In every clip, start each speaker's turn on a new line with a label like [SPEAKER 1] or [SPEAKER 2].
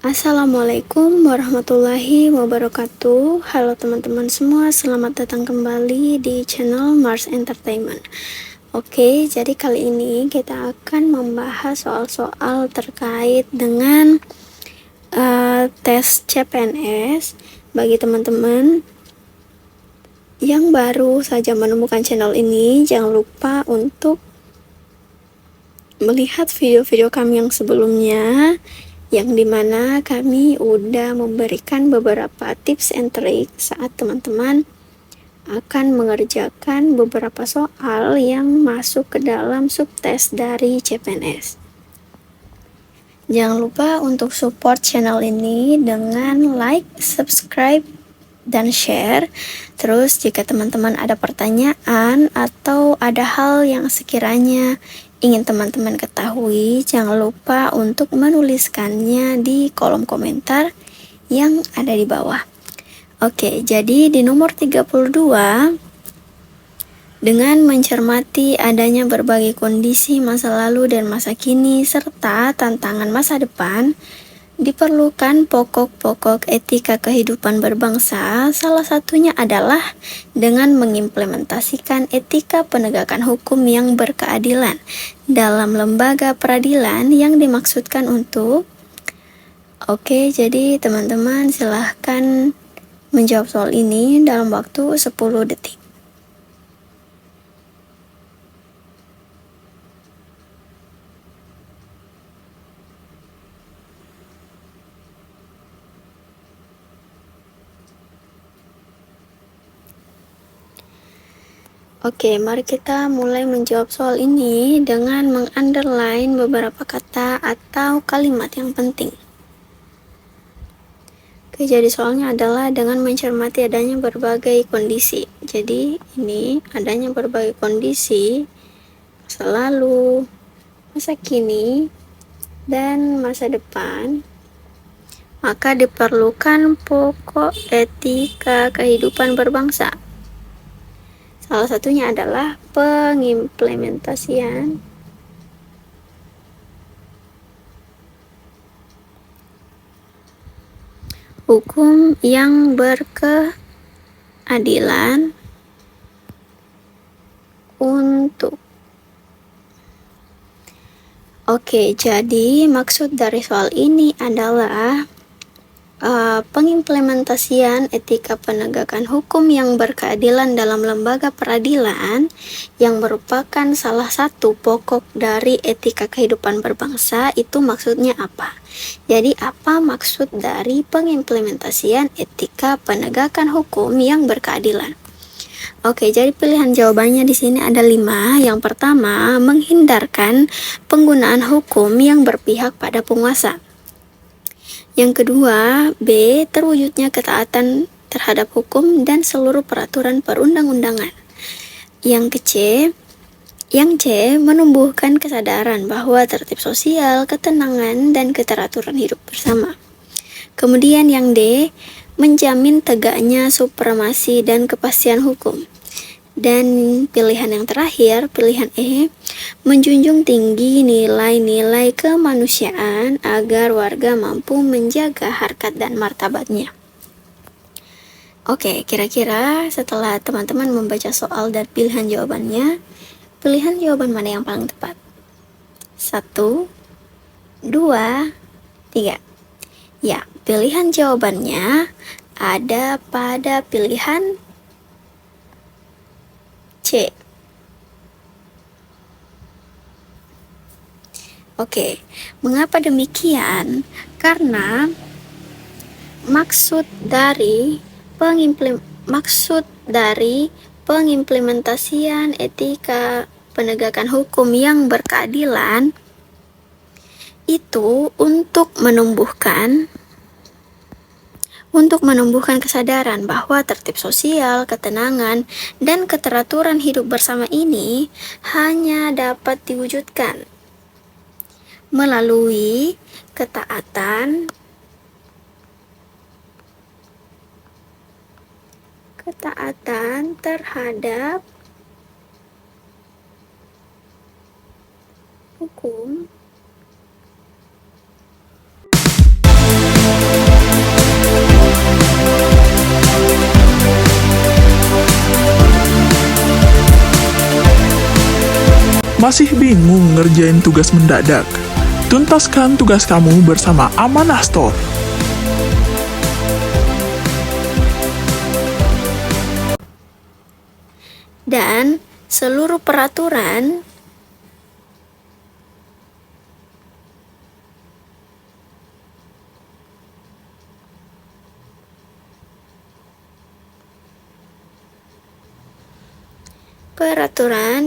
[SPEAKER 1] Assalamualaikum warahmatullahi wabarakatuh. Halo teman-teman semua, selamat datang kembali di channel Mars Entertainment. Oke, jadi kali ini kita akan membahas soal-soal terkait dengan tes CPNS. Bagi teman-teman yang baru saja menemukan channel ini, jangan lupa untuk melihat video-video kami yang sebelumnya, yang dimana kami udah memberikan beberapa tips and trik saat teman-teman akan mengerjakan beberapa soal yang masuk ke dalam subtes dari CPNS. Jangan lupa untuk support channel ini dengan like, subscribe, dan share. Terus jika teman-teman ada pertanyaan atau ada hal yang sekiranya ingin teman-teman ketahui, jangan lupa untuk menuliskannya di kolom komentar yang ada di bawah. Oke, jadi di nomor 32, dengan mencermati adanya berbagai kondisi masa lalu dan masa kini serta tantangan masa depan, diperlukan pokok-pokok etika kehidupan berbangsa. Salah satunya adalah dengan mengimplementasikan etika penegakan hukum yang berkeadilan dalam lembaga peradilan yang dimaksudkan untuk. Oke, jadi teman-teman silahkan menjawab soal ini dalam waktu 10 detik. Oke, mari kita mulai menjawab soal ini dengan mengunderline beberapa kata atau kalimat yang penting. Oke, jadi soalnya adalah dengan mencermati adanya berbagai kondisi. Jadi ini adanya berbagai kondisi masa lalu, masa kini, dan masa depan. Maka diperlukan pokok etika kehidupan berbangsa. Salah satunya adalah pengimplementasian hukum yang berkeadilan untuk. Oke, jadi maksud dari soal ini adalah pengimplementasian etika penegakan hukum yang berkeadilan dalam lembaga peradilan yang merupakan salah satu pokok dari etika kehidupan berbangsa. Itu maksudnya apa? Jadi apa maksud dari pengimplementasian etika penegakan hukum yang berkeadilan? Oke, jadi pilihan jawabannya di sini ada 5. Yang pertama, menghindarkan penggunaan hukum yang berpihak pada penguasa. Yang kedua, B, terwujudnya ketaatan terhadap hukum dan seluruh peraturan perundang-undangan. Yang C, menumbuhkan kesadaran bahwa tertib sosial, ketenangan, dan keteraturan hidup bersama. Kemudian yang D, menjamin tegaknya supremasi dan kepastian hukum. Dan pilihan yang terakhir, pilihan E, menjunjung tinggi nilai-nilai kemanusiaan agar warga mampu menjaga harkat dan martabatnya. Oke, kira-kira setelah teman-teman membaca soal dan pilihan jawabannya, pilihan jawaban mana yang paling tepat? 1, 2, 3. Ya, pilihan jawabannya ada pada pilihan C. Oke, mengapa demikian? Karena maksud dari pengimplementasian etika penegakan hukum yang berkeadilan itu untuk menumbuhkan kesadaran bahwa tertib sosial, ketenangan, dan keteraturan hidup bersama ini hanya dapat diwujudkan melalui ketaatan terhadap hukum
[SPEAKER 2] Masih bingung ngerjain tugas mendadak? Tuntaskan tugas kamu bersama Amanah Store.
[SPEAKER 1] Dan seluruh peraturan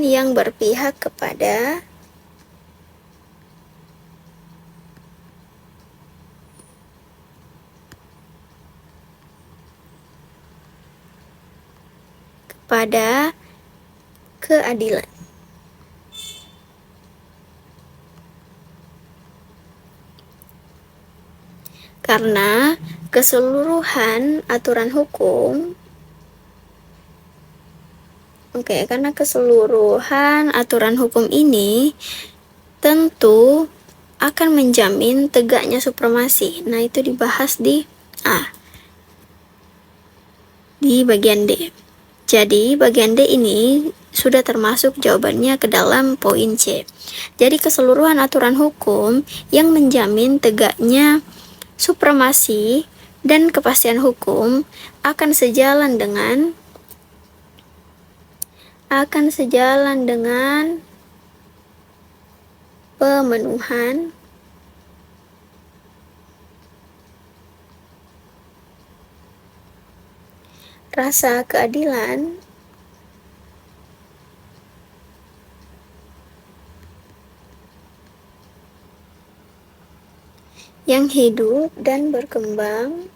[SPEAKER 1] yang berpihak kepada keadilan. Karena keseluruhan aturan hukum ini tentu akan menjamin tegaknya supremasi. Nah, itu dibahas di bagian D. Jadi, bagian D ini sudah termasuk jawabannya ke dalam poin C. Jadi, keseluruhan aturan hukum yang menjamin tegaknya supremasi dan kepastian hukum akan sejalan dengan pemenuhan rasa keadilan yang hidup dan berkembang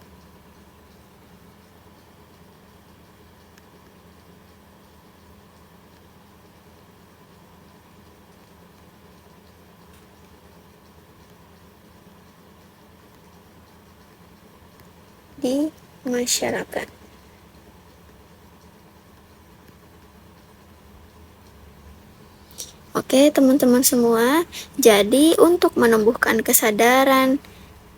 [SPEAKER 1] di masyarakat. Oke, teman-teman semua, jadi untuk menumbuhkan kesadaran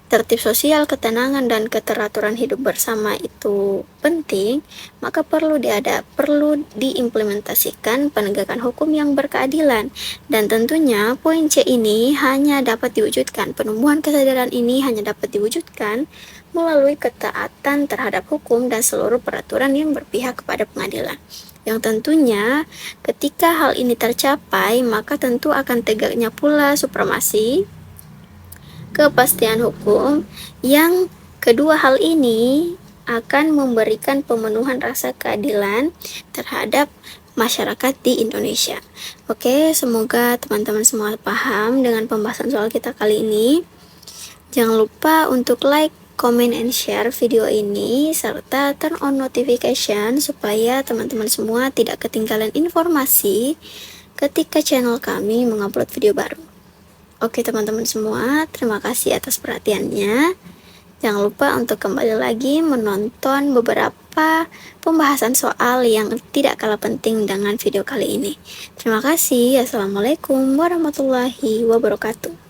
[SPEAKER 1] tertib sosial, ketenangan, dan keteraturan hidup bersama itu penting, maka perlu diimplementasikan penegakan hukum yang berkeadilan. Dan tentunya poin C ini hanya dapat diwujudkan, penumbuhan kesadaran ini hanya dapat diwujudkan melalui ketaatan terhadap hukum dan seluruh peraturan yang berpihak kepada pengadilan. Yang tentunya ketika hal ini tercapai, maka tentu akan tegaknya pula supremasi, kepastian hukum, yang kedua hal ini akan memberikan pemenuhan rasa keadilan terhadap masyarakat di Indonesia. Oke, semoga teman-teman semua paham dengan pembahasan soal kita kali ini. Jangan lupa untuk like, comment, and share video ini, serta turn on notification supaya teman-teman semua tidak ketinggalan informasi ketika channel kami mengupload video baru. Oke teman-teman semua, terima kasih atas perhatiannya. Jangan lupa untuk kembali lagi menonton beberapa pembahasan soal yang tidak kalah penting dengan video kali ini. Terima kasih. Assalamualaikum warahmatullahi wabarakatuh.